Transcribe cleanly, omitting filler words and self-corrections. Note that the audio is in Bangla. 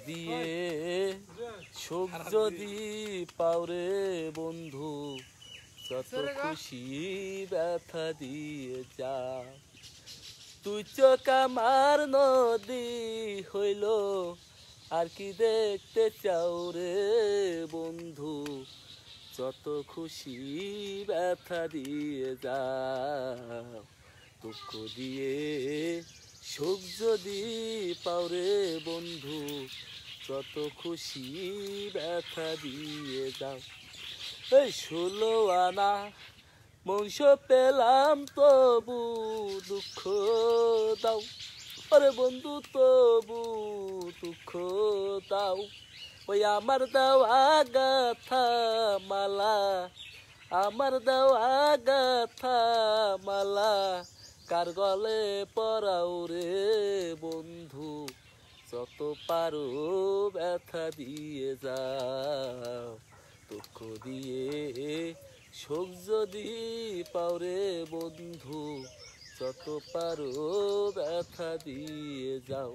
দিয়ে সুখ যদি পাওরে বন্ধু যত খুশি ব্যথা দিয়ে যা তুই চোখ আমার নদী হইল আর কি দেখতে চাও রে বন্ধু যত খুশি ব্যথা দিয়ে যা দুঃখ দিয়ে সুখ যদি পাওরে বন্ধু যত খুশি ব্যথা দিয়ে যাও। এই 16 আনা বংশ পেলাম তবু দুঃখ দাও আরে বন্ধু তবু দুঃখ দাও। ওই আমার দেওয়া গাথা মালা আমার দেওয়া গাথা মালা কার গলে পরাও রে বন্ধু যত পারো ব্যথা দিয়ে যাও দুঃখ দিয়ে সুখ যদি পাওরে বন্ধু যত পারো ব্যথা দিয়ে যাও।